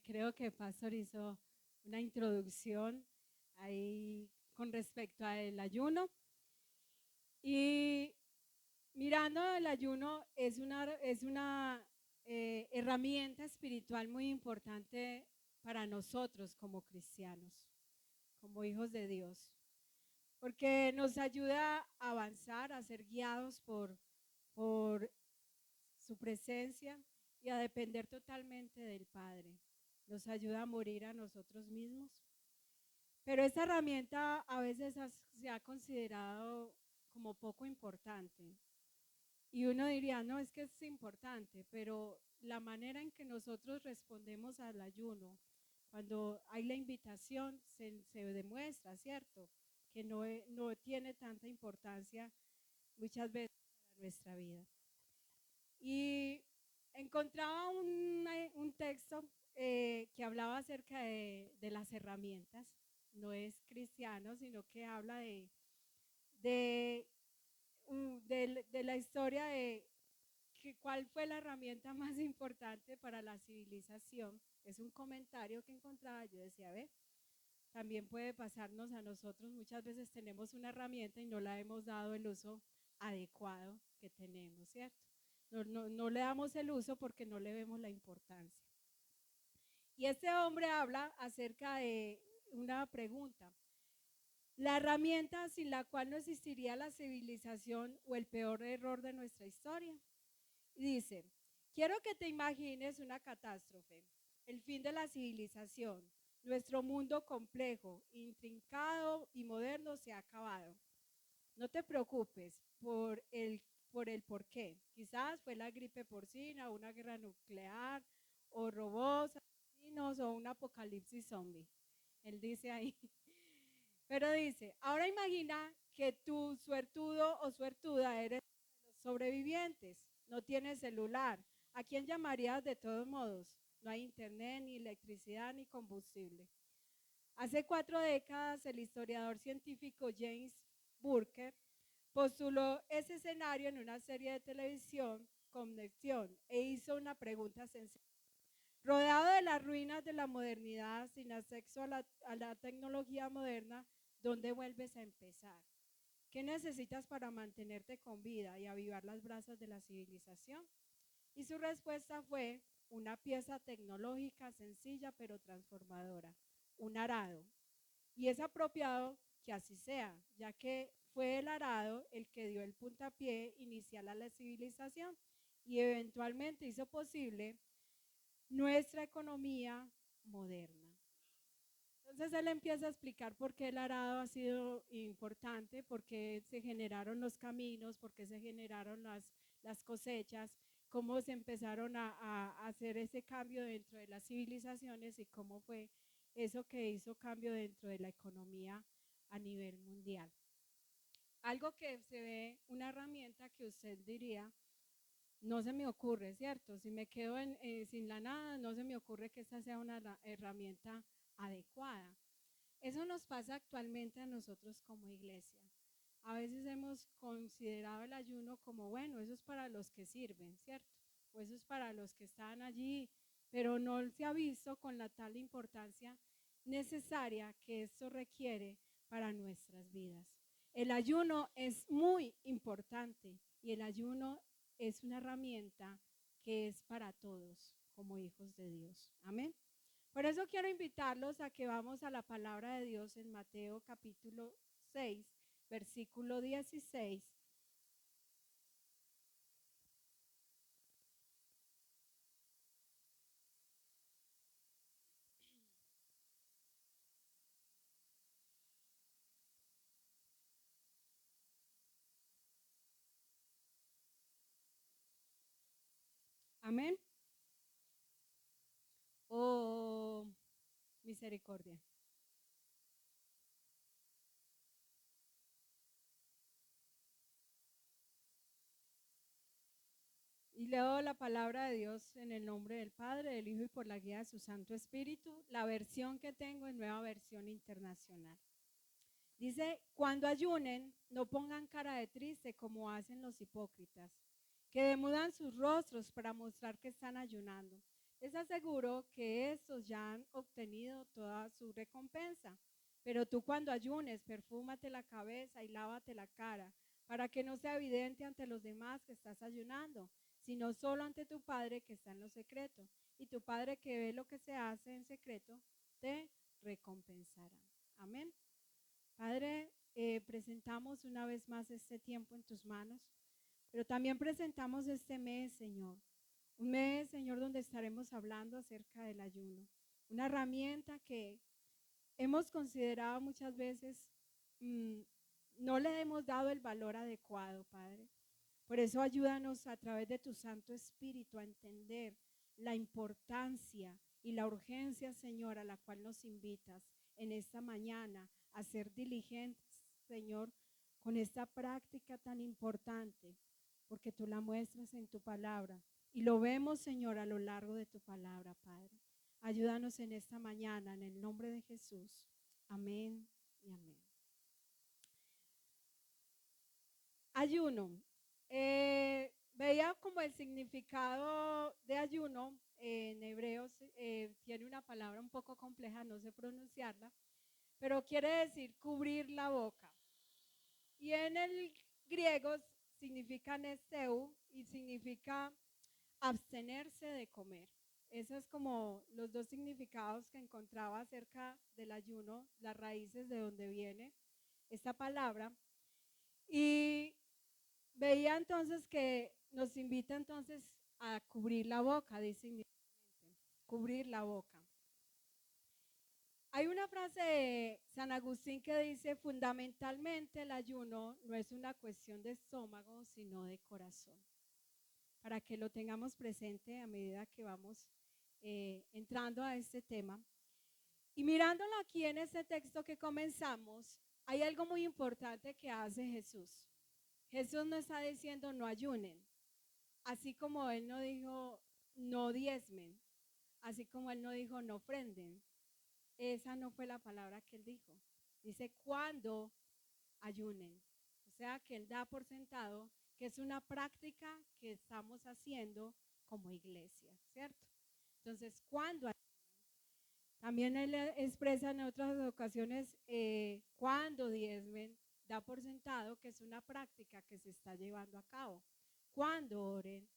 Creo que Pastor hizo una introducción ahí con respecto al ayuno. Y mirando el ayuno es una herramienta espiritual muy importante para nosotros como cristianos, como hijos de Dios, porque nos ayuda a avanzar, a ser guiados por su presencia y a depender totalmente del Padre. Nos ayuda a morir a nosotros mismos. Pero esta herramienta a veces se ha considerado como poco importante. Y uno diría, no, es que es importante, pero la manera en que nosotros respondemos al ayuno, cuando hay la invitación, se demuestra, ¿cierto? Que no tiene tanta importancia muchas veces para nuestra vida. Y encontraba un texto que hablaba acerca de las herramientas. No es cristiano, sino que habla de, de la historia de cuál fue la herramienta más importante para la civilización. Es un comentario que encontraba, yo decía, ve, también puede pasarnos a nosotros, muchas veces tenemos una herramienta y no la hemos dado el uso adecuado que tenemos, ¿cierto? No le damos el uso porque no le vemos la importancia. Y este hombre habla acerca de una pregunta. La herramienta sin la cual no existiría la civilización o el peor error de nuestra historia. Y dice, quiero que te imagines una catástrofe, el fin de la civilización. Nuestro mundo complejo, intrincado y moderno se ha acabado. No te preocupes por el por qué. Quizás fue la gripe porcina, una guerra nuclear, o robots asesinos, o un apocalipsis zombie. Él dice ahí. Pero dice, ahora imagina que tú, suertudo o suertuda, eres de los sobrevivientes. No tienes celular. ¿A quién llamarías de todos modos? No hay internet, ni electricidad, ni combustible. Hace 4 décadas, el historiador científico James Burke postuló ese escenario en una serie de televisión, Conexión, e hizo una pregunta sencilla. Rodeado de las ruinas de la modernidad, sin acceso a la tecnología moderna, ¿dónde vuelves a empezar? ¿Qué necesitas para mantenerte con vida y avivar las brasas de la civilización? Y su respuesta fue una pieza tecnológica sencilla pero transformadora, un arado. Y es apropiado que así sea, ya que fue el arado el que dio el puntapié inicial a la civilización y eventualmente hizo posible nuestra economía moderna. Entonces él empieza a explicar por qué el arado ha sido importante, por qué se generaron los caminos, por qué se generaron las cosechas, cómo se empezaron a hacer ese cambio dentro de las civilizaciones y cómo fue eso que hizo cambio dentro de la economía a nivel mundial. Algo que se ve, una herramienta que usted diría, no se me ocurre, ¿cierto? Si me quedo sin la nada, no se me ocurre que esta sea una herramienta adecuada. Eso nos pasa actualmente a nosotros como iglesia. A veces hemos considerado el ayuno como, bueno, eso es para los que sirven, ¿cierto? O eso es para los que están allí, pero no se ha visto con la tal importancia necesaria que esto requiere para nuestras vidas. El ayuno es muy importante y el ayuno es una herramienta que es para todos como hijos de Dios. Amén. Por eso quiero invitarlos a que vamos a la palabra de Dios en Mateo capítulo 6, versículo 16. Amén. Oh, misericordia. Y leo la palabra de Dios en el nombre del Padre, del Hijo y por la guía de su Santo Espíritu, la versión que tengo en Nueva Versión Internacional. Dice, cuando ayunen, no pongan cara de triste como hacen los hipócritas, que demudan sus rostros para mostrar que están ayunando. les aseguro que estos ya han obtenido toda su recompensa. Pero tú cuando ayunes, perfúmate la cabeza y lávate la cara, para que no sea evidente ante los demás que estás ayunando, sino solo ante tu Padre que está en lo secreto. Y tu Padre que ve lo que se hace en secreto, te recompensará. Amén. Padre, presentamos una vez más este tiempo en tus manos, pero también presentamos este mes, Señor. Un mes, Señor, donde estaremos hablando acerca del ayuno. Una herramienta que hemos considerado muchas veces, no le hemos dado el valor adecuado, Padre. Por eso ayúdanos a través de tu Santo Espíritu a entender la importancia y la urgencia, Señor, a la cual nos invitas en esta mañana a ser diligentes, Señor, con esta práctica tan importante, porque tú la muestras en tu palabra y lo vemos, Señor, a lo largo de tu palabra, Padre. Ayúdanos en esta mañana, en el nombre de Jesús. Amén y amén. Ayuno. Veía como el significado de ayuno en hebreos, tiene una palabra un poco compleja, no sé pronunciarla, pero quiere decir cubrir la boca. Y en el griego significa nesteu y significa abstenerse de comer. Esos es como los dos significados que encontraba acerca del ayuno, las raíces de donde viene esta palabra. Y veía entonces que nos invita entonces a cubrir la boca, dice inmediatamente, cubrir la boca. Hay una frase de San Agustín que dice, fundamentalmente el ayuno no es una cuestión de estómago, sino de corazón. Para que lo tengamos presente a medida que vamos entrando a este tema. Y mirándolo aquí en este texto que comenzamos, hay algo muy importante que hace Jesús. Jesús no está diciendo no ayunen, así como Él no dijo no diezmen, así como Él no dijo no ofrenden. Esa no fue la palabra que Él dijo. Dice cuando ayunen. O sea que Él da por sentado que es una práctica que estamos haciendo como iglesia, ¿cierto? Entonces, cuando también Él expresa en otras ocasiones cuando diezmen, da por sentado que es una práctica que se está llevando a cabo. Cuando oren,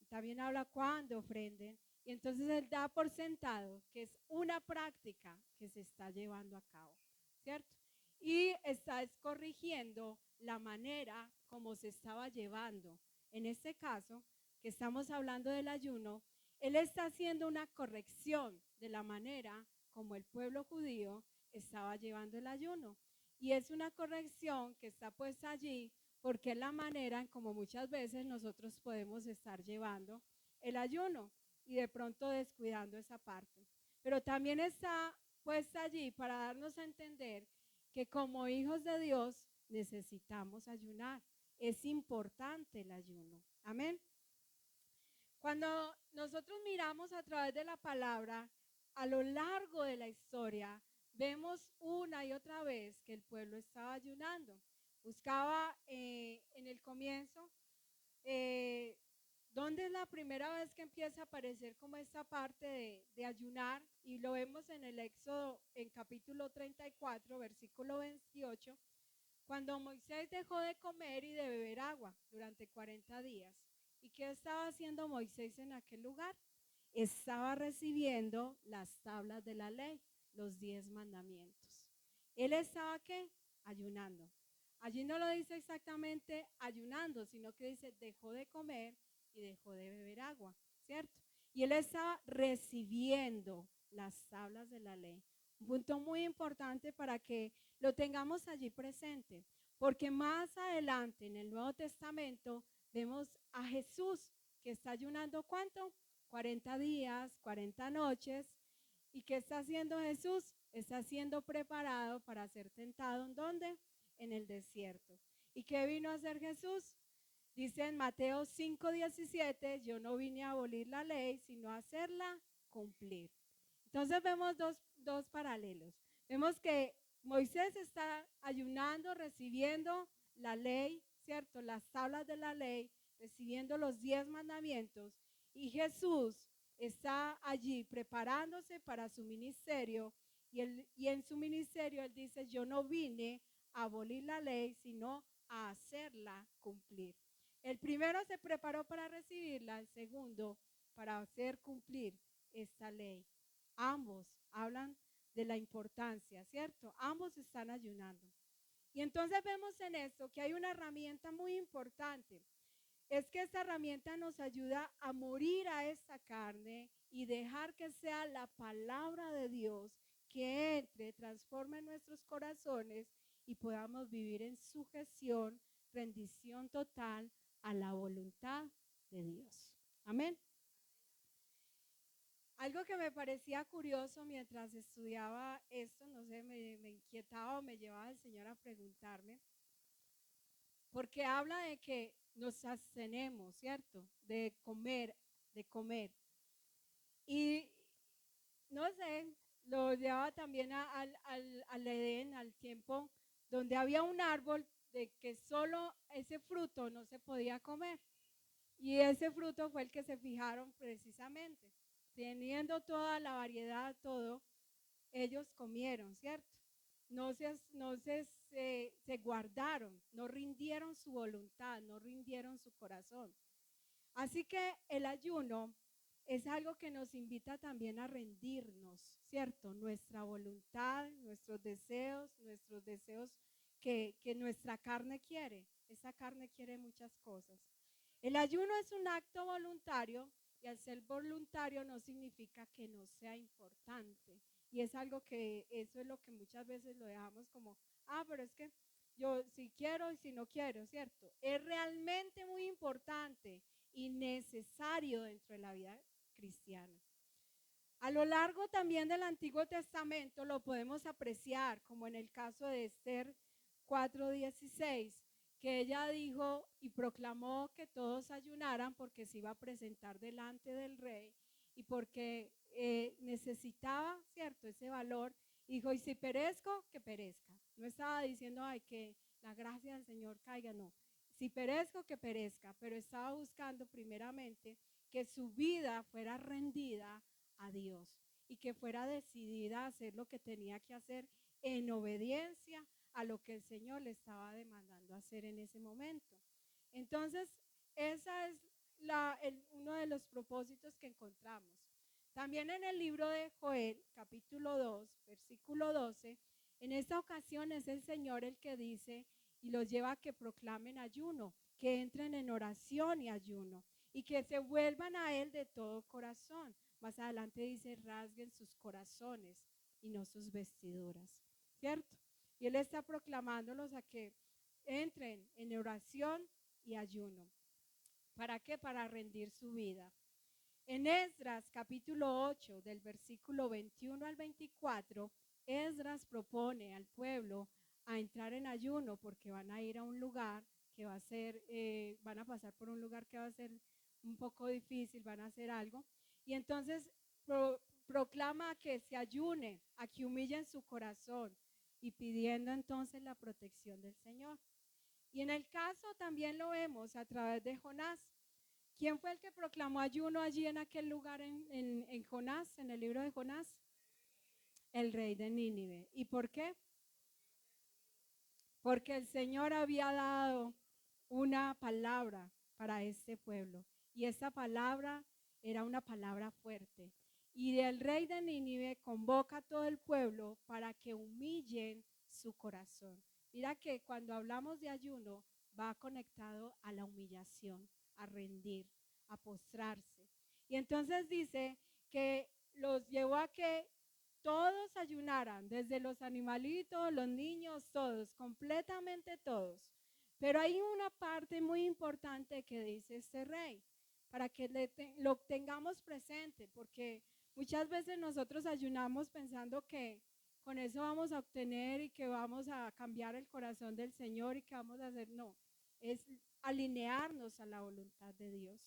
también habla cuando ofrenden, y entonces Él da por sentado que es una práctica que se está llevando a cabo, ¿cierto? Y está corrigiendo la manera como se estaba llevando. En este caso, que estamos hablando del ayuno, Él está haciendo una corrección de la manera como el pueblo judío estaba llevando el ayuno. Y es una corrección que está puesta allí porque es la manera en como muchas veces nosotros podemos estar llevando el ayuno y de pronto descuidando esa parte. Pero también está puesta allí para darnos a entender que como hijos de Dios necesitamos ayunar. Es importante el ayuno. Amén. Cuando nosotros miramos a través de la palabra, a lo largo de la historia, vemos una y otra vez que el pueblo estaba ayunando. Buscaba en el comienzo, ¿dónde es la primera vez que empieza a aparecer como esta parte de ayunar? Y lo vemos en el Éxodo, en capítulo 34, versículo 28, cuando Moisés dejó de comer y de beber agua durante 40 días. ¿Y qué estaba haciendo Moisés en aquel lugar? Estaba recibiendo las tablas de la ley, los 10 mandamientos. Él estaba, ¿qué? Ayunando. Allí no lo dice exactamente ayunando, sino que dice dejó de comer y dejó de beber agua, ¿cierto? Y él estaba recibiendo las tablas de la ley. Un punto muy importante para que lo tengamos allí presente, porque más adelante en el Nuevo Testamento vemos a Jesús que está ayunando ¿cuánto? 40 días, 40 noches. ¿Y qué está haciendo Jesús? Está siendo preparado para ser tentado. ¿En dónde? En el desierto. ¿Y qué vino a hacer Jesús? Dice en Mateo 5:17, yo no vine a abolir la ley, sino a hacerla cumplir. Entonces vemos dos paralelos. Vemos que Moisés está ayunando, recibiendo la ley, ¿cierto? Las tablas de la ley, recibiendo los 10 mandamientos. Y Jesús está allí preparándose para su ministerio y en su ministerio él dice, yo no vine a abolir la ley, sino a hacerla cumplir. El primero se preparó para recibirla, el segundo para hacer cumplir esta ley. Ambos hablan de la importancia, ¿cierto? Ambos están ayunando. Y entonces vemos en esto que hay una herramienta muy importante. Es que esta herramienta nos ayuda a morir a esta carne y dejar que sea la palabra de Dios que entre, transforme nuestros corazones y podamos vivir en sujeción, rendición total a la voluntad de Dios. Amén. Algo que me parecía curioso mientras estudiaba esto, no sé, me inquietaba o me llevaba el Señor a preguntarme, porque habla de que nos abstenemos, ¿cierto? De comer, de comer. Y no sé, lo llevaba también al Edén, al tiempo donde había un árbol de que solo ese fruto no se podía comer. Y ese fruto fue el que se fijaron precisamente. Teniendo toda la variedad, todo, ellos comieron, ¿cierto? Se guardaron, no rindieron su voluntad, no rindieron su corazón. Así que el ayuno es algo que nos invita también a rendirnos, ¿cierto? Nuestra voluntad, nuestros deseos que nuestra carne quiere. Esa carne quiere muchas cosas. El ayuno es un acto voluntario y al ser voluntario no significa que no sea importante. Y es algo que, eso es lo que muchas veces lo dejamos como, pero es que yo si quiero y si no quiero, ¿cierto? Es realmente muy importante y necesario dentro de la vida cristiana. A lo largo también del Antiguo Testamento lo podemos apreciar, como en el caso de Esther 4:16, que ella dijo y proclamó que todos ayunaran porque se iba a presentar delante del rey y porque necesitaba, ¿cierto?, ese valor. Dijo, y si perezco, que perezca. No estaba diciendo, que la gracia del Señor caiga, no. Si perezco, que perezca, pero estaba buscando primeramente que su vida fuera rendida a Dios y que fuera decidida a hacer lo que tenía que hacer en obediencia a lo que el Señor le estaba demandando hacer en ese momento. Entonces, esa es uno de los propósitos que encontramos. También en el libro de Joel, capítulo 2, versículo 12, en esta ocasión es el Señor el que dice y los lleva a que proclamen ayuno, que entren en oración y ayuno y que se vuelvan a Él de todo corazón. Más adelante dice, rasguen sus corazones y no sus vestiduras, ¿cierto? Y Él está proclamándolos a que entren en oración y ayuno. ¿Para qué? Para rendir su vida. En Esdras capítulo 8, del versículo 21 al 24, Esdras propone al pueblo a entrar en ayuno porque van a ir a un lugar que va a ser, van a pasar por un lugar que va a ser un poco difícil, van a hacer algo. Y entonces proclama que se ayune, a que humillen su corazón y pidiendo entonces la protección del Señor. Y en el caso también lo vemos a través de Jonás. ¿Quién fue el que proclamó ayuno allí en aquel lugar en Jonás, en el libro de Jonás? El rey de Nínive. ¿Y por qué? Porque el Señor había dado una palabra para este pueblo. Y esa palabra era una palabra fuerte. Y el rey de Nínive convoca a todo el pueblo para que humillen su corazón. Mira que cuando hablamos de ayuno va conectado a la humillación, a rendir, a postrarse. Y entonces dice que los llevó a que todos ayunaran, desde los animalitos, los niños, todos, completamente todos. Pero hay una parte muy importante que dice este rey, para que lo tengamos presente, porque muchas veces nosotros ayunamos pensando que con eso vamos a obtener y que vamos a cambiar el corazón del Señor y que vamos a hacer, no, es alinearnos a la voluntad de Dios.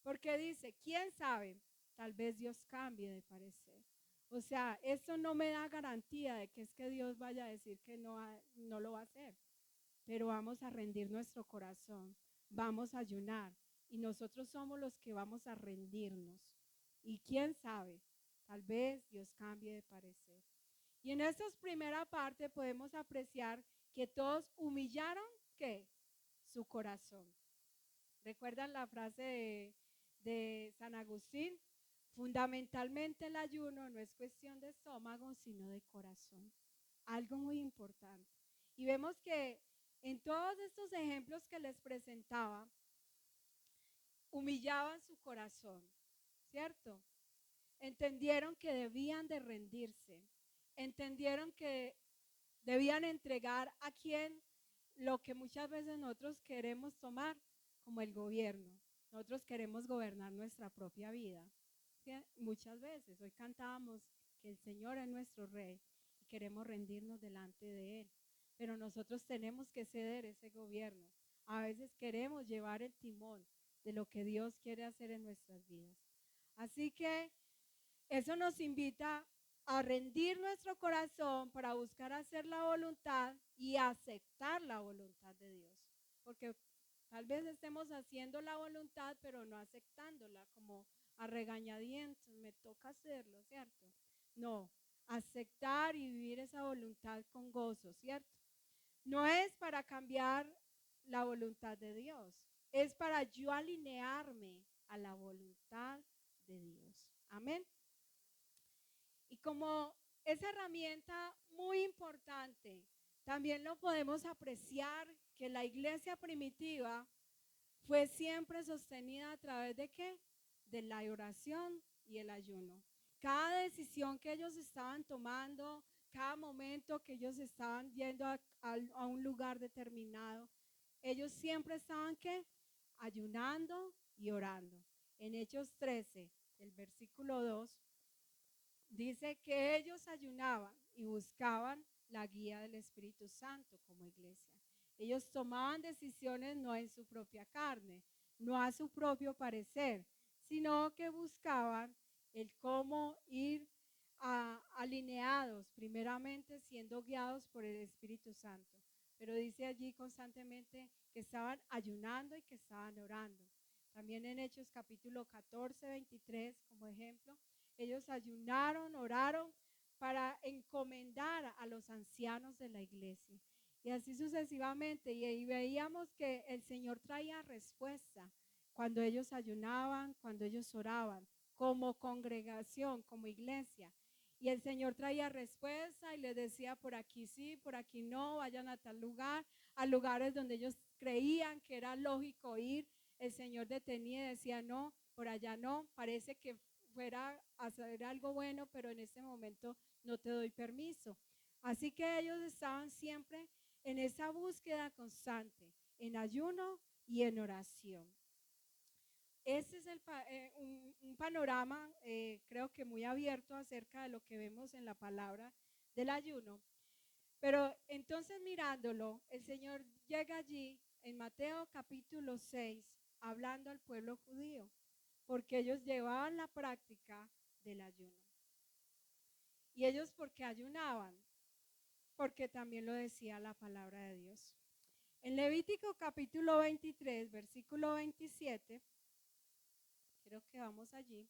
Porque dice, ¿quién sabe? Tal vez Dios cambie de parecer. O sea, esto no me da garantía de que es que Dios vaya a decir que no lo va a hacer. Pero vamos a rendir nuestro corazón, vamos a ayunar y nosotros somos los que vamos a rendirnos. Y quién sabe, tal vez Dios cambie de parecer. Y en esta primera parte podemos apreciar que todos humillaron, ¿qué? Su corazón. ¿Recuerdan la frase de San Agustín? Fundamentalmente el ayuno no es cuestión de estómago, sino de corazón. Algo muy importante. Y vemos que en todos estos ejemplos que les presentaba, humillaban su corazón, ¿cierto? Entendieron que debían de rendirse, entendieron que debían entregar a quien lo que muchas veces nosotros queremos tomar como el gobierno. Nosotros queremos gobernar nuestra propia vida. ¿Sí? Muchas veces, hoy cantábamos que el Señor es nuestro Rey y queremos rendirnos delante de Él. Pero nosotros tenemos que ceder ese gobierno. A veces queremos llevar el timón de lo que Dios quiere hacer en nuestras vidas. Así que eso nos invita a rendir nuestro corazón para buscar hacer la voluntad y aceptar la voluntad de Dios. Porque tal vez estemos haciendo la voluntad, pero no aceptándola, como a regañadientos, me toca hacerlo, ¿cierto? No, aceptar y vivir esa voluntad con gozo, ¿cierto? No es para cambiar la voluntad de Dios, es para yo alinearme a la voluntad de Dios. Amén. Y como esa herramienta muy importante, también lo podemos apreciar que la iglesia primitiva fue siempre sostenida a través de ¿qué? De la oración y el ayuno. Cada decisión que ellos estaban tomando, cada momento que ellos estaban yendo a un lugar determinado, ellos siempre estaban ¿qué? Ayunando y orando. En Hechos 13, el versículo 2, dice que ellos ayunaban y buscaban la guía del Espíritu Santo como iglesia. Ellos tomaban decisiones no en su propia carne, no a su propio parecer, sino que buscaban el cómo ir alineados, primeramente siendo guiados por el Espíritu Santo. Pero dice allí constantemente que estaban ayunando y que estaban orando. También en Hechos capítulo 14, 23, como ejemplo, ellos ayunaron, oraron para encomendar a los ancianos de la iglesia. Y así sucesivamente. Y veíamos que el Señor traía respuesta cuando ellos ayunaban, cuando ellos oraban, como congregación, como iglesia. Y el Señor traía respuesta y les decía, por aquí sí, por aquí no, vayan a tal lugar, a lugares donde ellos creían que era lógico ir. El Señor detenía y decía, no, por allá no, parece que fuera a hacer algo bueno, pero en este momento no te doy permiso. Así que ellos estaban siempre en esa búsqueda constante, en ayuno y en oración. Este es un panorama, creo que muy abierto acerca de lo que vemos en la palabra del ayuno. Pero entonces mirándolo, el Señor llega allí en Mateo capítulo 6, hablando al pueblo judío, porque ellos llevaban la práctica del ayuno. ¿Y ellos por qué ayunaban? Porque también lo decía la palabra de Dios. En Levítico capítulo 23, versículo 27, creo que vamos allí.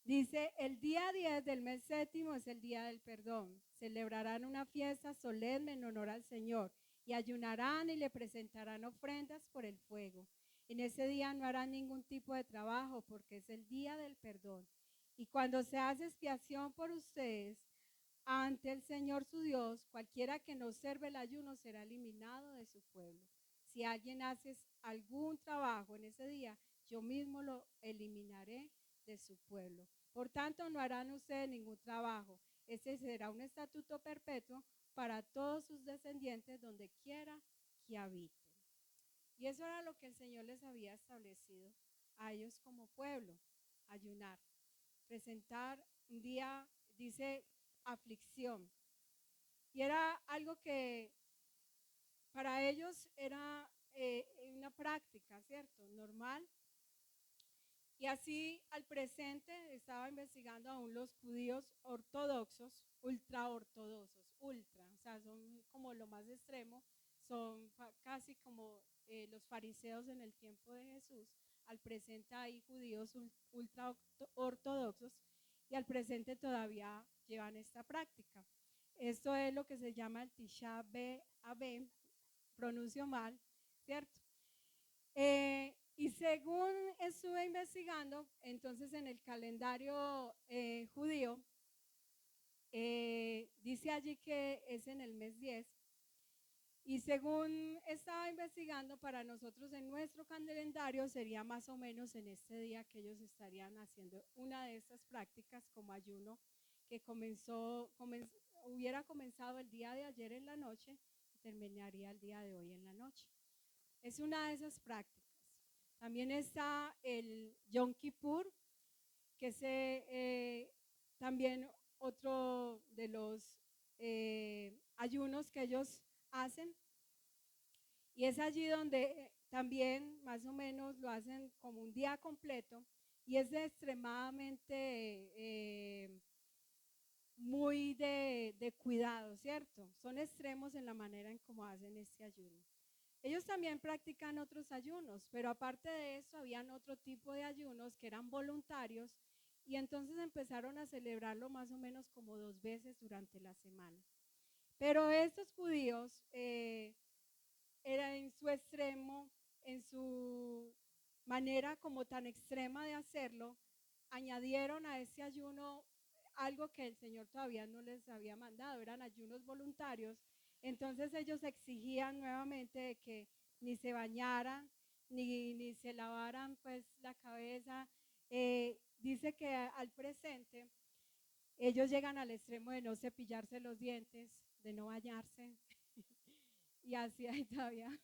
Dice, el día 10 del mes séptimo es el día del perdón. Celebrarán una fiesta solemne en honor al Señor y ayunarán y le presentarán ofrendas por el fuego. En ese día no harán ningún tipo de trabajo porque es el día del perdón. Y cuando se hace expiación por ustedes ante el Señor su Dios, cualquiera que no observe el ayuno será eliminado de su pueblo. Si alguien hace algún trabajo en ese día, yo mismo lo eliminaré de su pueblo. Por tanto, no harán ustedes ningún trabajo. Ese será un estatuto perpetuo para todos sus descendientes donde quiera que habiten. Y eso era lo que el Señor les había establecido a ellos como pueblo, ayunar, presentar un día, dice, aflicción. Y era algo que para ellos era una práctica, ¿cierto? Normal. Y así al presente estaba investigando aún los judíos ortodoxos, ultra ortodoxos, ultra, o sea, son como lo más extremo, son casi como los fariseos en el tiempo de Jesús. Al presente hay judíos ultra ortodoxos y al presente todavía llevan esta práctica. Esto es lo que se llama el Tisha B'Av, pronuncio mal, ¿cierto? Y según estuve investigando, entonces en el calendario judío, dice allí que es en el mes 10. Y según estaba investigando, para nosotros en nuestro calendario sería más o menos en este día que ellos estarían haciendo una de estas prácticas como ayuno que hubiera comenzado el día de ayer en la noche y terminaría el día de hoy en la noche. Es una de esas prácticas. También está el Yom Kippur, que es también otro de los ayunos que ellos hacen. Y es allí donde también más o menos lo hacen como un día completo y es extremadamente muy de cuidado, ¿cierto? Son extremos en la manera en cómo hacen este ayuno. Ellos también practican otros ayunos, pero aparte de eso habían otro tipo de ayunos que eran voluntarios y entonces empezaron a celebrarlo más o menos como 2 veces durante la semana. Pero estos judíos era en su extremo, en su manera como tan extrema de hacerlo, añadieron a ese ayuno algo que el Señor todavía no les había mandado, eran ayunos voluntarios. Entonces ellos exigían nuevamente de que ni se bañaran, ni se lavaran pues la cabeza. Dice que al presente ellos llegan al extremo de no cepillarse los dientes, de no bañarse, y así hay todavía.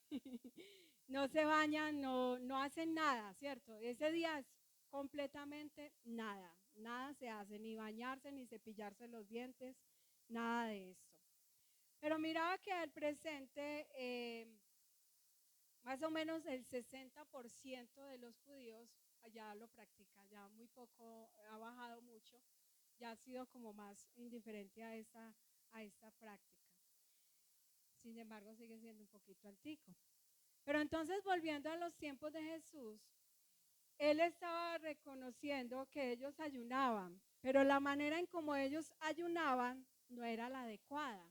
No se bañan, no hacen nada, ¿cierto? Ese día es completamente nada, nada se hace, ni bañarse, ni cepillarse los dientes, nada de eso. Pero miraba que al presente, más o menos el 60% de los judíos ya lo practican, ya muy poco, ha bajado mucho, ya ha sido como más indiferente a esta práctica. Sin embargo, sigue siendo un poquito altico. Pero entonces, volviendo a los tiempos de Jesús, él estaba reconociendo que ellos ayunaban, pero la manera en cómo ellos ayunaban no era la adecuada.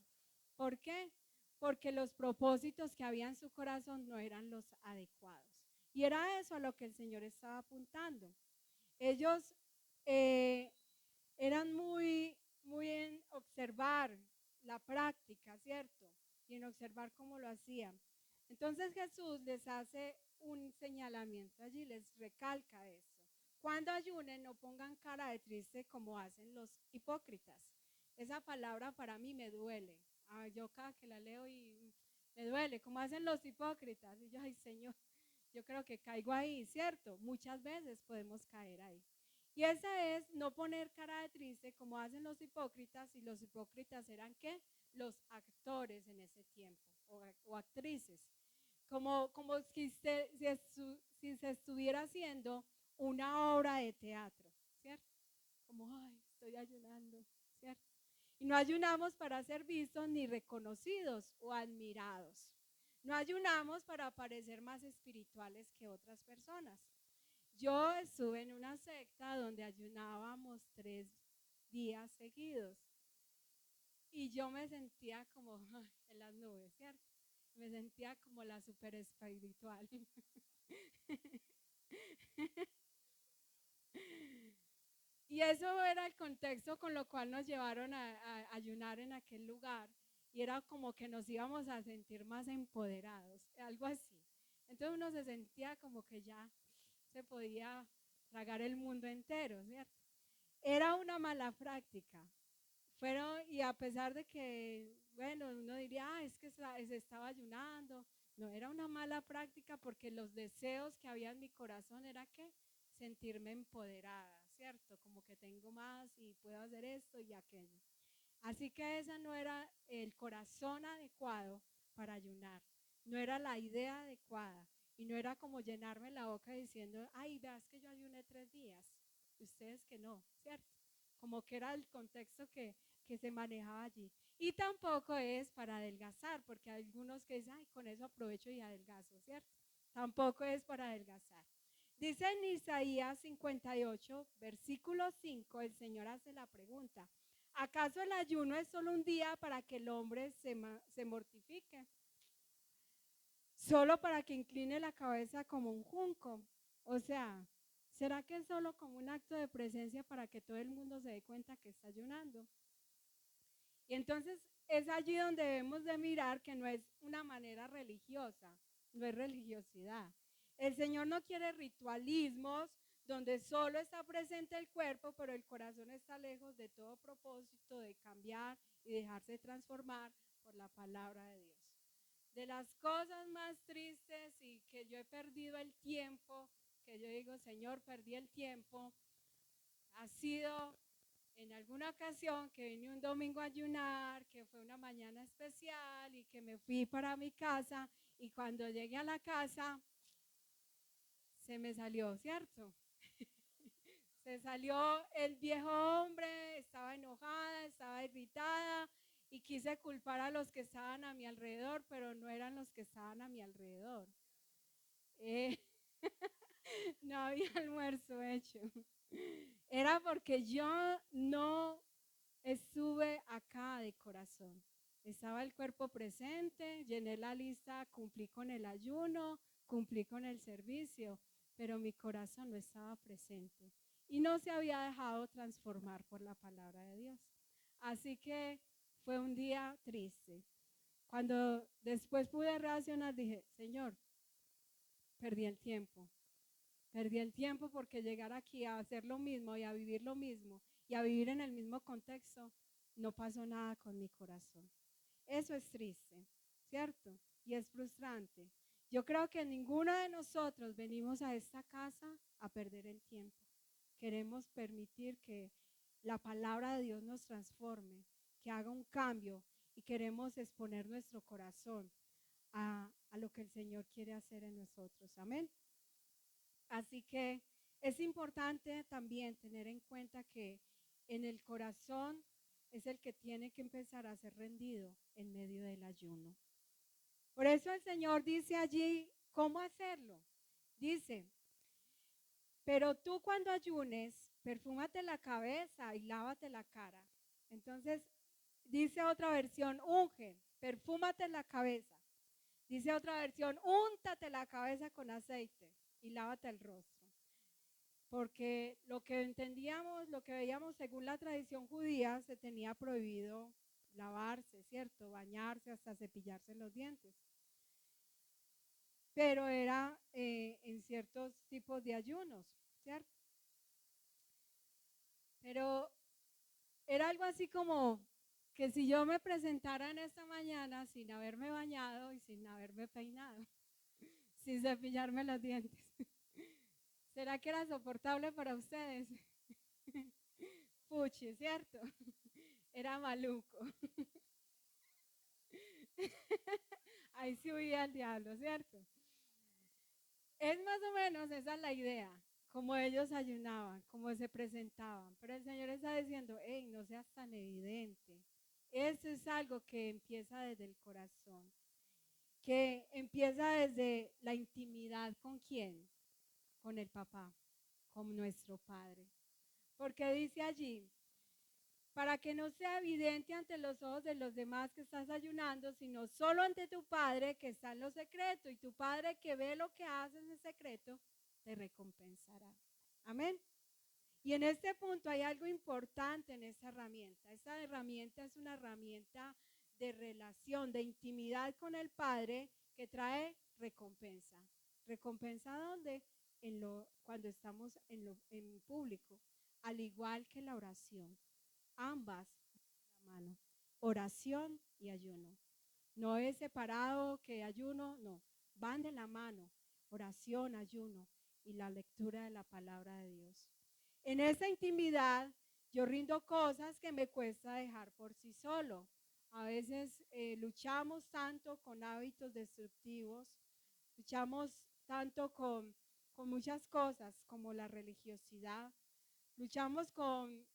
¿Por qué? Porque los propósitos que había en su corazón no eran los adecuados. Y era eso a lo que el Señor estaba apuntando. Ellos eran muy en observar la práctica, ¿cierto? Y en observar cómo lo hacían. Entonces Jesús les hace un señalamiento allí, les recalca esto. Cuando ayunen, no pongan cara de triste como hacen los hipócritas. Esa palabra para mí me duele. Yo cada que la leo y me duele, como hacen los hipócritas. Y yo, ay Señor, yo creo que caigo ahí, ¿cierto? Muchas veces podemos caer ahí. Y esa es no poner cara de triste como hacen los hipócritas, y los hipócritas eran ¿qué? Los actores en ese tiempo, o actrices, como si se estuviera haciendo una obra de teatro, ¿cierto? Como, ay, estoy ayunando, ¿cierto? Y no ayunamos para ser vistos ni reconocidos o admirados. No ayunamos para parecer más espirituales que otras personas. Yo estuve en una secta donde ayunábamos 3 días seguidos y yo me sentía como en las nubes, ¿cierto? Me sentía como la super espiritual. Y eso era el contexto con lo cual nos llevaron a ayunar en aquel lugar. Y era como que nos íbamos a sentir más empoderados, algo así. Entonces uno se sentía como que ya se podía tragar el mundo entero, ¿cierto? Era una mala práctica. Y a pesar de que, bueno, uno diría, es que se estaba ayunando, no, era una mala práctica porque los deseos que había en mi corazón era que sentirme empoderada, ¿cierto? Como que tengo más y puedo hacer esto y aquello. Así que ese no era el corazón adecuado para ayunar, no era la idea adecuada y no era como llenarme la boca diciendo, ay, veas que yo ayuné 3 días, ustedes que no, ¿cierto? Como que era el contexto que se manejaba allí. Y tampoco es para adelgazar, porque hay algunos que dicen, ay, con eso aprovecho y adelgazo, ¿cierto? Tampoco es para adelgazar. Dice en Isaías 58, versículo 5, el Señor hace la pregunta, ¿acaso el ayuno es solo un día para que el hombre se mortifique? Solo para que incline la cabeza como un junco. O sea, ¿será que es solo como un acto de presencia para que todo el mundo se dé cuenta que está ayunando? Y entonces es allí donde debemos de mirar que no es una manera religiosa, no es religiosidad. El Señor no quiere ritualismos donde solo está presente el cuerpo, pero el corazón está lejos de todo propósito de cambiar y dejarse transformar por la palabra de Dios. De las cosas más tristes y que yo he perdido el tiempo, que yo digo, Señor, perdí el tiempo, ha sido en alguna ocasión que vine un domingo a ayunar, que fue una mañana especial y que me fui para mi casa y cuando llegué a la casa se me salió, ¿cierto? Se salió el viejo hombre, estaba enojada, estaba irritada y quise culpar a los que estaban a mi alrededor, pero no eran los que estaban a mi alrededor. Eh, no había almuerzo hecho. Era porque yo no estuve acá de corazón. Estaba el cuerpo presente, llené la lista, cumplí con el ayuno, cumplí con el servicio, pero mi corazón no estaba presente y no se había dejado transformar por la palabra de Dios. Así que fue un día triste. Cuando después pude reaccionar, dije, Señor, perdí el tiempo. Perdí el tiempo porque llegar aquí a hacer lo mismo y a vivir lo mismo y a vivir en el mismo contexto, no pasó nada con mi corazón. Eso es triste, ¿cierto? Y es frustrante. Yo creo que ninguno de nosotros venimos a esta casa a perder el tiempo. Queremos permitir que la palabra de Dios nos transforme, que haga un cambio y queremos exponer nuestro corazón a lo que el Señor quiere hacer en nosotros. Amén. Así que es importante también tener en cuenta que en el corazón es el que tiene que empezar a ser rendido en medio del ayuno. Por eso el Señor dice allí, ¿cómo hacerlo? Dice, pero tú cuando ayunes, perfúmate la cabeza y lávate la cara. Entonces, dice otra versión, unge, perfúmate la cabeza. Dice otra versión, úntate la cabeza con aceite y lávate el rostro. Porque lo que entendíamos, lo que veíamos según la tradición judía, se tenía prohibido lavarse, ¿cierto? Bañarse, hasta cepillarse los dientes. Pero era en ciertos tipos de ayunos, ¿cierto? Pero era algo así como que si yo me presentara en esta mañana sin haberme bañado y sin haberme peinado, sin cepillarme los dientes, ¿será que era soportable para ustedes? Puchi, ¿cierto? Era maluco. Ahí sí huía el diablo, ¿cierto? Es más o menos esa es la idea, como ellos ayunaban, como se presentaban. Pero el Señor está diciendo, hey, no seas tan evidente. Eso es algo que empieza desde el corazón, que empieza desde la intimidad con quién, con el papá, con nuestro Padre. Porque dice allí, para que no sea evidente ante los ojos de los demás que estás ayunando, sino solo ante tu Padre que está en lo secreto, y tu Padre que ve lo que haces en secreto, te recompensará. Amén. Y en este punto hay algo importante en esta herramienta. Esta herramienta es una herramienta de relación, de intimidad con el Padre que trae recompensa. ¿Recompensa dónde? Cuando estamos en público, al igual que la oración. Ambas la mano, oración y ayuno. No es separado que ayuno, no, van de la mano, oración, ayuno y la lectura de la palabra de Dios. En esa intimidad yo rindo cosas que me cuesta dejar por sí solo. A veces luchamos tanto con hábitos destructivos, luchamos tanto con muchas cosas como la religiosidad, luchamos con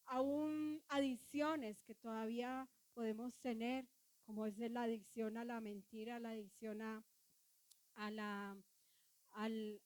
aún adicciones que todavía podemos tener, como es la adicción a la mentira, la adicción a la, al-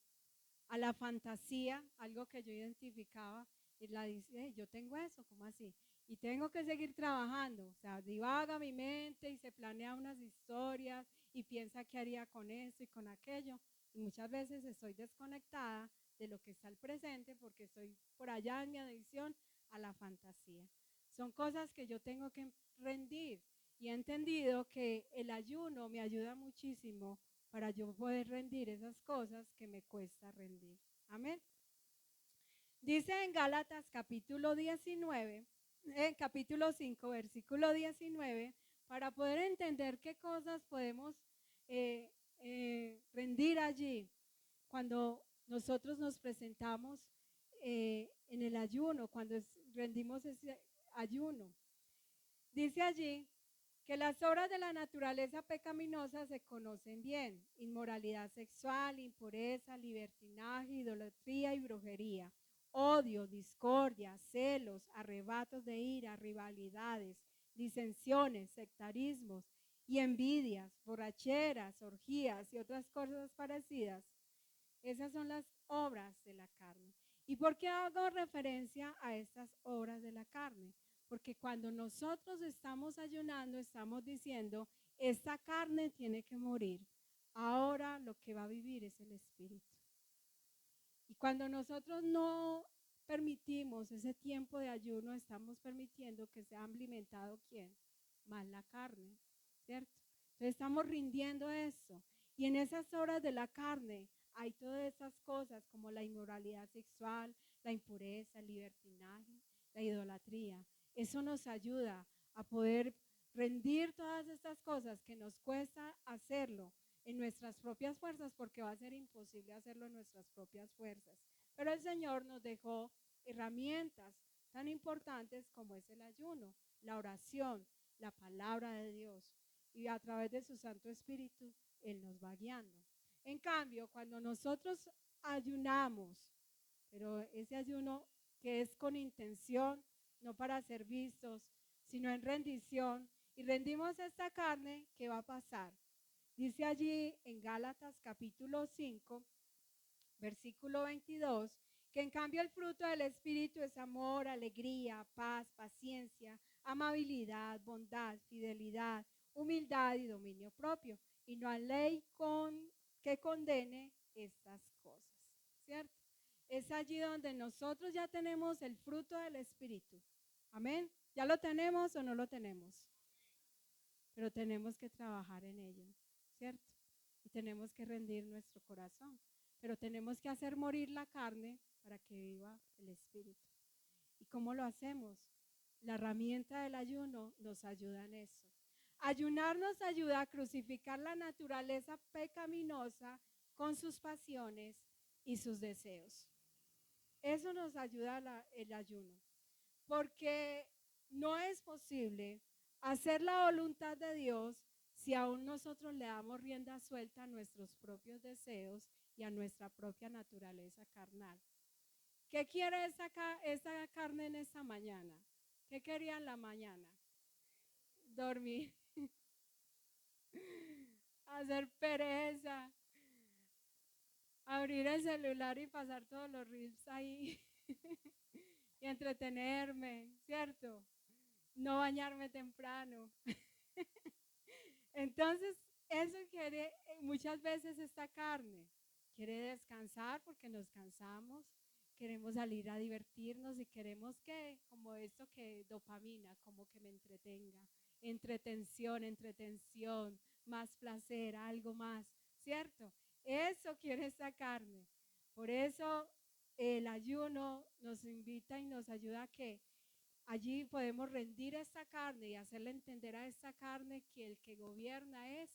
a la fantasía, algo que yo identificaba, y la dice, yo tengo eso, ¿cómo así? Y tengo que seguir trabajando, o sea, divaga mi mente y se planea unas historias y piensa qué haría con eso y con aquello, y muchas veces estoy desconectada de lo que está al presente porque estoy por allá en mi adicción a la fantasía. Son cosas que yo tengo que rendir y he entendido que el ayuno me ayuda muchísimo para yo poder rendir esas cosas que me cuesta rendir. Amén. Dice en Gálatas capítulo 19, capítulo 5, versículo 19, para poder entender qué cosas podemos rendir allí cuando nosotros nos presentamos en el ayuno, cuando rendimos ese ayuno. Dice allí que las obras de la naturaleza pecaminosa se conocen bien: inmoralidad sexual, impureza, libertinaje, idolatría y brujería, odio, discordia, celos, arrebatos de ira, rivalidades, disensiones, sectarismos y envidias, borracheras, orgías y otras cosas parecidas. Esas son las obras de la carne. ¿Y por qué hago referencia a estas obras de la carne? Porque cuando nosotros estamos ayunando, estamos diciendo, esta carne tiene que morir. Ahora lo que va a vivir es el Espíritu. Y cuando nosotros no permitimos ese tiempo de ayuno, estamos permitiendo que sea alimentado ¿quién? Más la carne, ¿cierto? Entonces estamos rindiendo eso. Y en esas horas de la carne hay todas esas cosas como la inmoralidad sexual, la impureza, el libertinaje, la idolatría. Eso nos ayuda a poder rendir todas estas cosas que nos cuesta hacerlo en nuestras propias fuerzas, porque va a ser imposible hacerlo en nuestras propias fuerzas. Pero el Señor nos dejó herramientas tan importantes como es el ayuno, la oración, la palabra de Dios, y a través de su Santo Espíritu Él nos va guiando. En cambio, cuando nosotros ayunamos, pero ese ayuno que es con intención, no para ser vistos, sino en rendición, y rendimos esta carne, ¿qué va a pasar? Dice allí en Gálatas capítulo 5, versículo 22, que en cambio el fruto del Espíritu es amor, alegría, paz, paciencia, amabilidad, bondad, fidelidad, humildad y dominio propio. Y no hay ley que condene estas cosas, ¿cierto? Es allí donde nosotros ya tenemos el fruto del Espíritu. Amén. ¿Ya lo tenemos o no lo tenemos? Pero tenemos que trabajar en ello, ¿cierto? Y tenemos que rendir nuestro corazón. Pero tenemos que hacer morir la carne para que viva el Espíritu. ¿Y cómo lo hacemos? La herramienta del ayuno nos ayuda en eso. Ayunar nos ayuda a crucificar la naturaleza pecaminosa con sus pasiones y sus deseos. Eso nos ayuda el ayuno, porque no es posible hacer la voluntad de Dios si aún nosotros le damos rienda suelta a nuestros propios deseos y a nuestra propia naturaleza carnal. ¿Qué quiere esa carne en esta mañana? ¿Qué quería en la mañana? Dormir, hacer pereza, abrir el celular y pasar todos los reels ahí y entretenerme, ¿cierto? No bañarme temprano. Entonces, eso quiere muchas veces esta carne. Quiere descansar porque nos cansamos, queremos salir a divertirnos y queremos que, como esto que dopamina, como que me entretenga, entretención, más placer, algo más, ¿cierto? Eso quiere esta carne. Por eso el ayuno nos invita y nos ayuda a que allí podemos rendir esta carne y hacerle entender a esta carne que el que gobierna es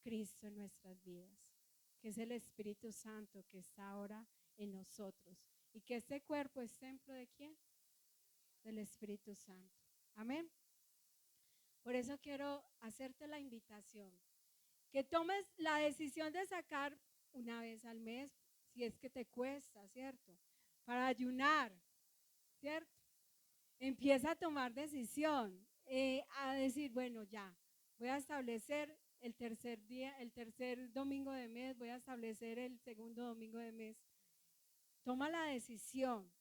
Cristo en nuestras vidas, que es el Espíritu Santo que está ahora en nosotros y que este cuerpo es templo de ¿quién? Del Espíritu Santo. Amén. Por eso quiero hacerte la invitación, que tomes la decisión de sacar una vez al mes, si es que te cuesta, ¿cierto? Para ayunar, ¿cierto? empieza a tomar decisión, a decir, bueno, ya, voy a establecer el tercer día, el tercer domingo de mes, voy a establecer el segundo domingo de mes. Toma la decisión.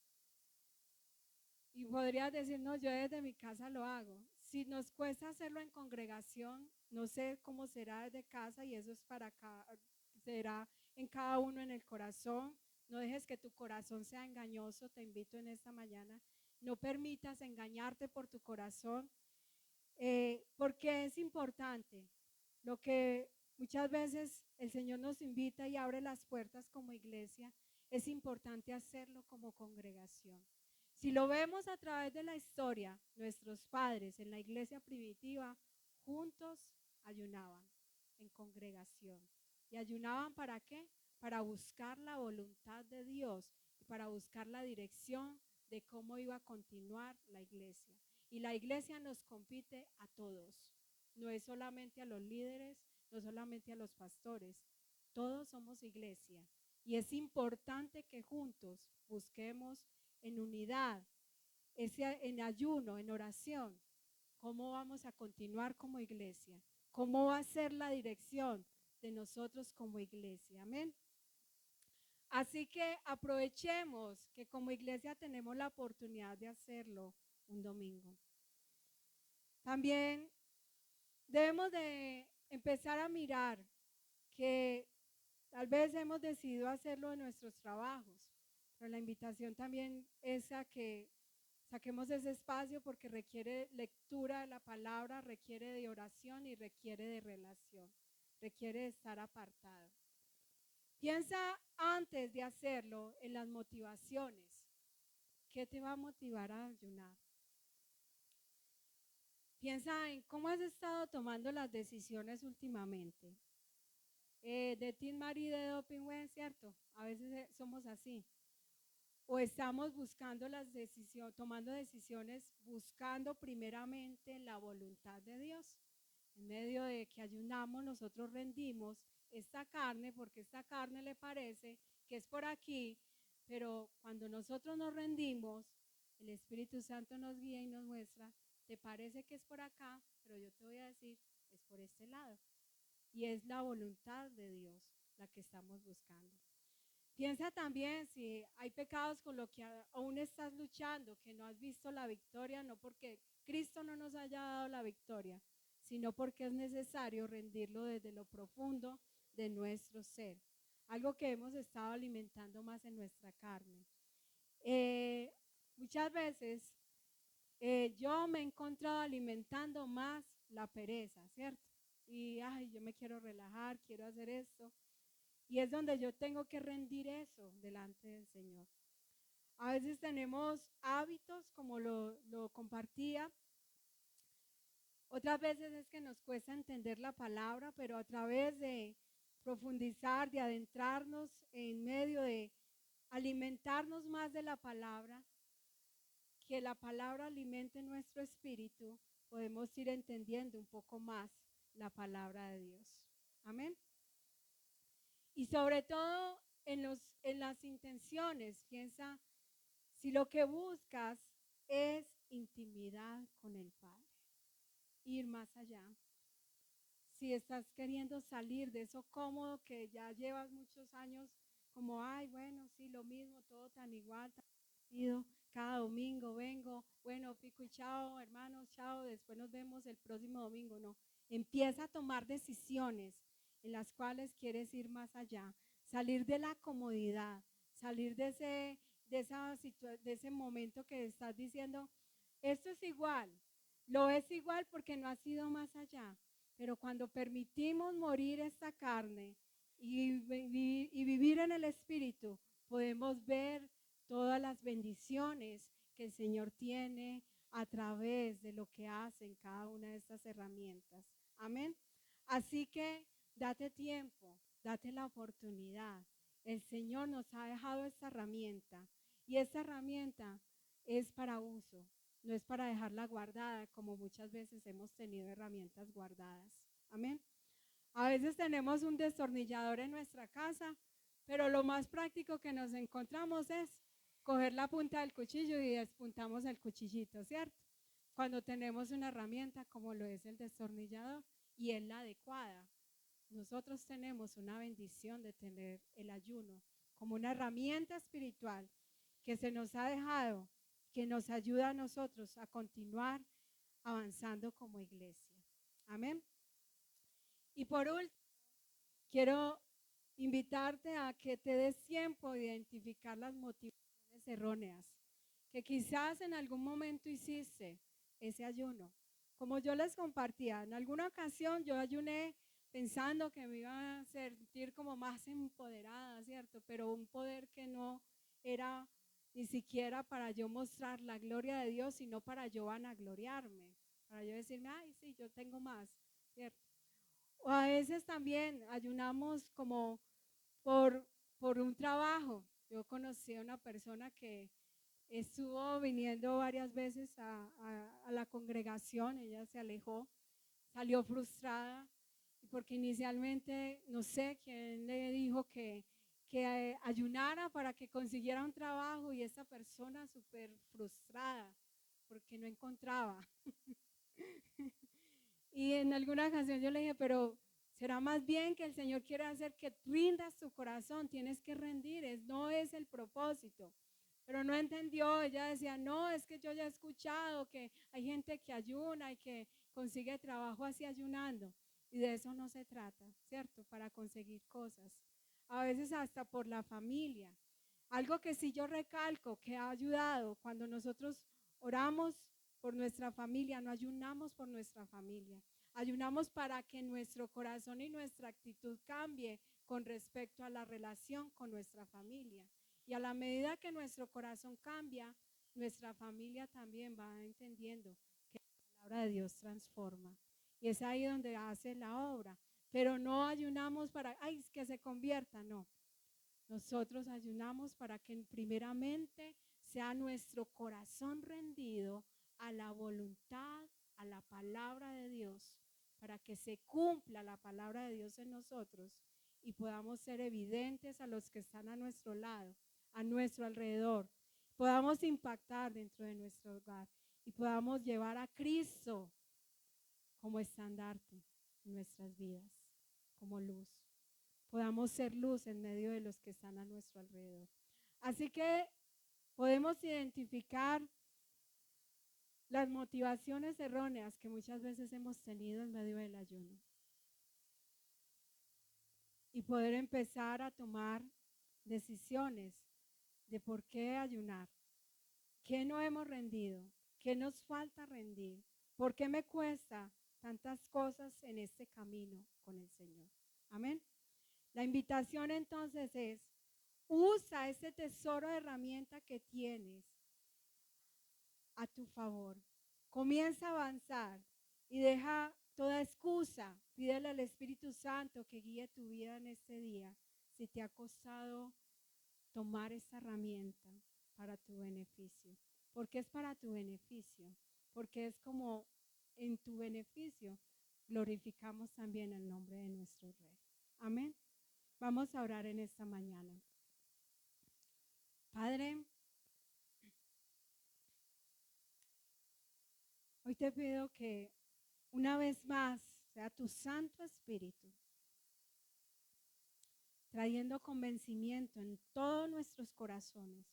Y podrías decir, no, yo desde mi casa lo hago. Si nos cuesta hacerlo en congregación, no sé cómo será desde casa y eso es para será en cada uno en el corazón. No dejes que tu corazón sea engañoso, te invito en esta mañana. No permitas engañarte por tu corazón, porque es importante. Lo que muchas veces el Señor nos invita y abre las puertas como iglesia, es importante hacerlo como congregación. Si lo vemos a través de la historia, nuestros padres en la iglesia primitiva juntos ayunaban en congregación. ¿Y ayunaban para qué? Para buscar la voluntad de Dios y para buscar la dirección de cómo iba a continuar la iglesia. Y la iglesia nos compite a todos. No es solamente a los líderes, no solamente a los pastores. Todos somos iglesia. Y es importante que juntos busquemos en unidad, en ayuno, en oración, cómo vamos a continuar como iglesia, cómo va a ser la dirección de nosotros como iglesia. Amén. Así que aprovechemos que como iglesia tenemos la oportunidad de hacerlo un domingo. También debemos de empezar a mirar que tal vez hemos decidido hacerlo en nuestros trabajos, pero la invitación también es a que saquemos ese espacio porque requiere lectura de la palabra, requiere de oración y requiere de relación, requiere de estar apartado. Piensa antes de hacerlo en las motivaciones. ¿Qué te va a motivar a ayunar? Piensa en cómo has estado tomando las decisiones últimamente. De Team Marie de Doping Web, ¿cierto? A veces somos así. O estamos buscando las decisiones, tomando decisiones, buscando primeramente la voluntad de Dios. En medio de que ayunamos, nosotros rendimos esta carne, porque esta carne le parece que es por aquí, pero cuando nosotros nos rendimos, el Espíritu Santo nos guía y nos muestra, te parece que es por acá, pero yo te voy a decir, es por este lado. Y es la voluntad de Dios la que estamos buscando. Piensa también si hay pecados con los que aún estás luchando, que no has visto la victoria, no porque Cristo no nos haya dado la victoria, sino porque es necesario rendirlo desde lo profundo de nuestro ser. Algo que hemos estado alimentando más en nuestra carne. Muchas veces yo me he encontrado alimentando más la pereza, ¿cierto? Y, ay, yo me quiero relajar, quiero hacer esto. Y es donde yo tengo que rendir eso delante del Señor. A veces tenemos hábitos, como lo compartía. Otras veces es que nos cuesta entender la palabra, pero a través de profundizar, de adentrarnos en medio de alimentarnos más de la palabra, que la palabra alimente nuestro espíritu, podemos ir entendiendo un poco más la palabra de Dios. Amén. Y sobre todo en las intenciones, piensa, si lo que buscas es intimidad con el Padre, ir más allá. Si estás queriendo salir de eso cómodo que ya llevas muchos años, como, ay, bueno, sí, lo mismo, todo tan igual, tan parecido, cada domingo vengo, bueno, pico y chao, hermanos, chao, después nos vemos el próximo domingo. No, empieza a tomar decisiones en las cuales quieres ir más allá, salir de la comodidad, salir de ese momento que estás diciendo, esto es igual, lo es igual porque no has ido más allá. Pero cuando permitimos morir esta carne y vivir en el Espíritu, podemos ver todas las bendiciones que el Señor tiene a través de lo que hace en cada una de estas herramientas. Amén. Así que date tiempo, date la oportunidad. El Señor nos ha dejado esta herramienta y esta herramienta es para uso. No es para dejarla guardada, como muchas veces hemos tenido herramientas guardadas. Amén. A veces tenemos un destornillador en nuestra casa, pero lo más práctico que nos encontramos es coger la punta del cuchillo y despuntamos el cuchillito, ¿cierto? Cuando tenemos una herramienta como lo es el destornillador y es la adecuada. Nosotros tenemos una bendición de tener el ayuno como una herramienta espiritual que se nos ha dejado, que nos ayuda a nosotros a continuar avanzando como iglesia. Amén. Y por último, quiero invitarte a que te des tiempo de identificar las motivaciones erróneas que quizás en algún momento hiciste ese ayuno. Como yo les compartía, en alguna ocasión yo ayuné pensando que me iba a sentir como más empoderada, ¿cierto? Pero un poder que no era ni siquiera para yo mostrar la gloria de Dios, sino para yo vanagloriarme, para yo decirme, ay, sí, yo tengo más, ¿cierto? O a veces también ayunamos como por, por un trabajo. Yo conocí a una persona que estuvo viniendo varias veces a la congregación, ella se alejó, salió frustrada, porque inicialmente no sé quién le dijo que ayunara para que consiguiera un trabajo y esa persona súper frustrada porque no encontraba. Y en alguna ocasión yo le dije, pero será más bien que el Señor quiere hacer que rindas tu corazón, tienes que rendir, no es el propósito. Pero no entendió, ella decía, no, es que yo ya he escuchado que hay gente que ayuna y que consigue trabajo así ayunando. Y de eso no se trata, ¿cierto? Para conseguir cosas. A veces hasta por la familia. Algo que sí yo recalco que ha ayudado cuando nosotros oramos por nuestra familia, no ayunamos por nuestra familia. Ayunamos para que nuestro corazón y nuestra actitud cambie con respecto a la relación con nuestra familia. Y a la medida que nuestro corazón cambia, nuestra familia también va entendiendo que la palabra de Dios transforma. Y es ahí donde hace la obra. Pero no ayunamos para, ay, que se convierta, no. Nosotros ayunamos para que primeramente sea nuestro corazón rendido a la voluntad, a la palabra de Dios, para que se cumpla la palabra de Dios en nosotros y podamos ser evidentes a los que están a nuestro lado, a nuestro alrededor, podamos impactar dentro de nuestro hogar y podamos llevar a Cristo como estandarte en nuestras vidas, como luz. Podamos ser luz en medio de los que están a nuestro alrededor. Así que podemos identificar las motivaciones erróneas que muchas veces hemos tenido en medio del ayuno y poder empezar a tomar decisiones de por qué ayunar, qué no hemos rendido, qué nos falta rendir, por qué me cuesta tantas cosas en este camino con el Señor. Amén. La invitación entonces es, usa ese tesoro de herramienta que tienes a tu favor. Comienza a avanzar y deja toda excusa. Pídele al Espíritu Santo que guíe tu vida en este día. Si te ha costado tomar esta herramienta para tu beneficio. Porque es para tu beneficio. Porque es como en tu beneficio glorificamos también el nombre de nuestro Rey. Amén. Vamos a orar en esta mañana. Padre, hoy te pido que una vez más sea tu Santo Espíritu trayendo convencimiento en todos nuestros corazones.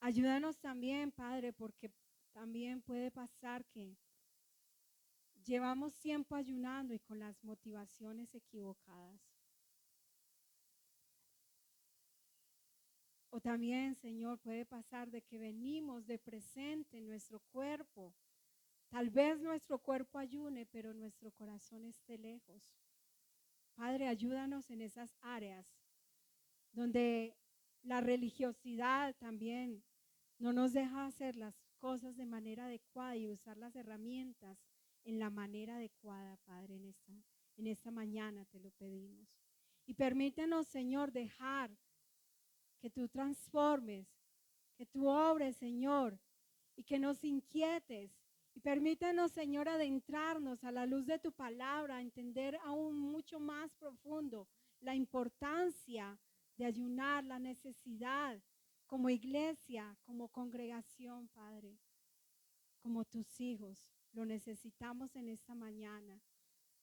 Ayúdanos también, Padre, porque también puede pasar que llevamos tiempo ayunando y con las motivaciones equivocadas. O también, Señor, puede pasar de que venimos de presente en nuestro cuerpo. Tal vez nuestro cuerpo ayune, pero nuestro corazón esté lejos. Padre, ayúdanos en esas áreas donde la religiosidad también no nos deja hacer las cosas de manera adecuada y usar las herramientas en la manera adecuada, Padre, en esta mañana te lo pedimos. Y permítenos, Señor, dejar que tú transformes, que tú obres, Señor, y que nos inquietes. Y permítenos, Señor, adentrarnos a la luz de tu palabra, a entender aún mucho más profundo la importancia de ayunar, la necesidad, como iglesia, como congregación, Padre, como tus hijos. Lo necesitamos en esta mañana.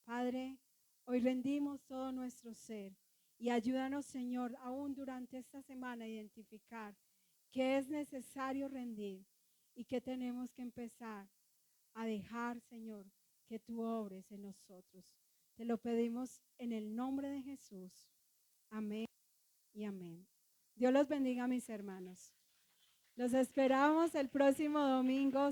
Padre, hoy rendimos todo nuestro ser y ayúdanos, Señor, aún durante esta semana a identificar que es necesario rendir y que tenemos que empezar a dejar, Señor, que tú obres en nosotros. Te lo pedimos en el nombre de Jesús. Amén y amén. Dios los bendiga, mis hermanos. Los esperamos el próximo domingo